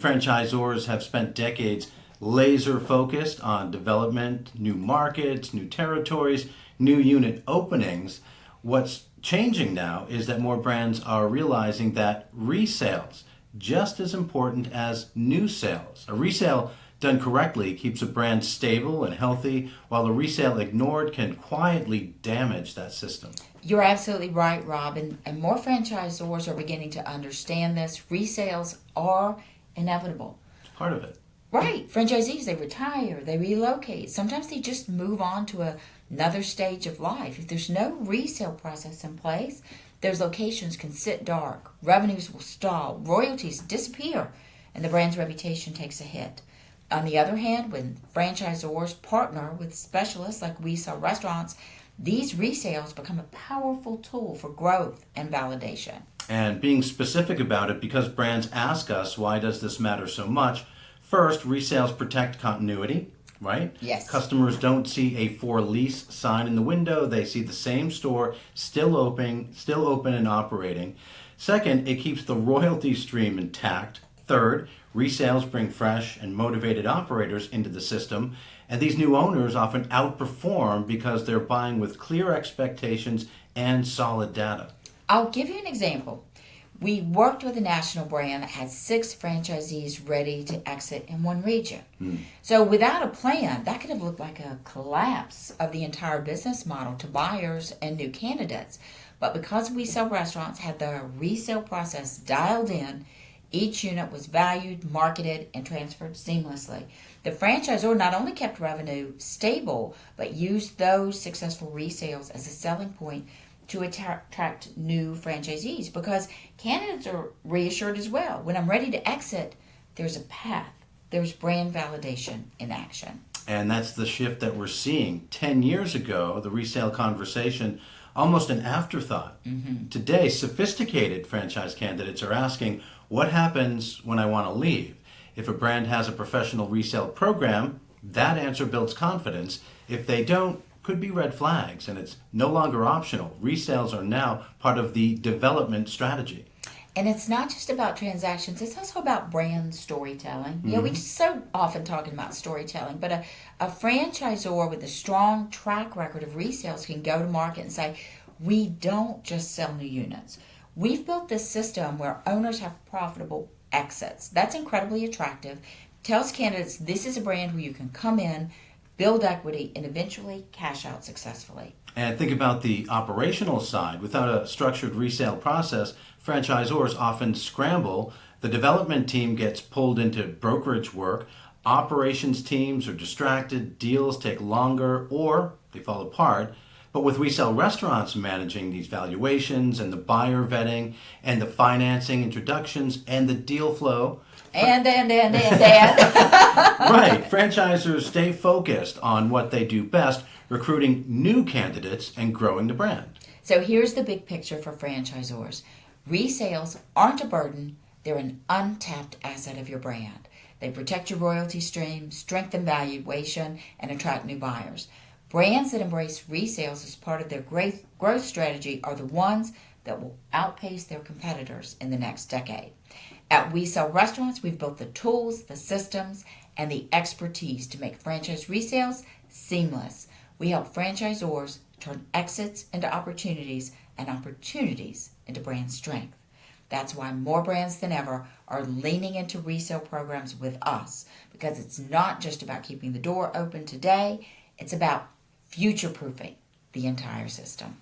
Franchisors have spent decades laser focused on development, new markets, new territories, new unit openings. What's changing now is that more brands are realizing that resales just as important as new sales. A resale done correctly keeps a brand stable and healthy, while a resale ignored can quietly damage that system. You're absolutely right, Rob, and more franchisors are beginning to understand this. Resales are inevitable. It's part of it. Right. Franchisees, they retire, they relocate. Sometimes they just move on to another stage of life. If there's no resale process in place, those locations can sit dark, revenues will stall, royalties disappear, and the brand's reputation takes a hit. On the other hand, when franchisors partner with specialists like Resale Restaurants, these resales become a powerful tool for growth and validation. And being specific about it, because brands ask us, why does this matter so much? First, resales protect continuity, right? Yes. Customers don't see a for lease sign in the window. They see the same store still open and operating. Second, it keeps the royalty stream intact. Third, resales bring fresh and motivated operators into the system, and these new owners often outperform because they're buying with clear expectations and solid data. I'll give you an example. We worked with a national brand that had 6 franchisees ready to exit in one region. So without a plan, that could have looked like a collapse of the entire business model to buyers and new candidates. But because Resale Restaurants had the resale process dialed in, each unit was valued, marketed, and transferred seamlessly. The franchisor not only kept revenue stable, but used those successful resales as a selling point to attract new franchisees, because candidates are reassured as well. When I'm ready to exit, there's a path. There's brand validation in action. And that's the shift that we're seeing. 10 years ago, the resale conversation, almost an afterthought. Today, sophisticated franchise candidates are asking, what happens when I want to leave? If a brand has a professional resale program, that answer builds confidence. If they don't, could be red flags, and it's no longer optional. Resales are now part of the development strategy. And it's not just about transactions, it's also about brand storytelling. You know, we so often talking about storytelling, but a franchisor with a strong track record of resales can go to market and say, we don't just sell new units. We've built this system where owners have profitable exits. That's incredibly attractive. Tells candidates this is a brand where you can come in, build equity, and eventually cash out successfully. And think about the operational side. Without a structured resale process, franchisors often scramble. The development team gets pulled into brokerage work. Operations teams are distracted. Deals take longer or they fall apart. But with Resale Restaurants managing these valuations and the buyer vetting and the financing introductions and the deal flow. And. Right. Franchisors stay focused on what they do best, recruiting new candidates and growing the brand. So here's the big picture for franchisors. Resales aren't a burden. They're an untapped asset of your brand. They protect your royalty stream, strengthen valuation, and attract new buyers. Brands that embrace resales as part of their growth strategy are the ones that will outpace their competitors in the next decade. At Resale Restaurants, we've built the tools, the systems, and the expertise to make franchise resales seamless. We help franchisors turn exits into opportunities and opportunities into brand strength. That's why more brands than ever are leaning into resale programs with us, because it's not just about keeping the door open today, it's about future-proofing the entire system.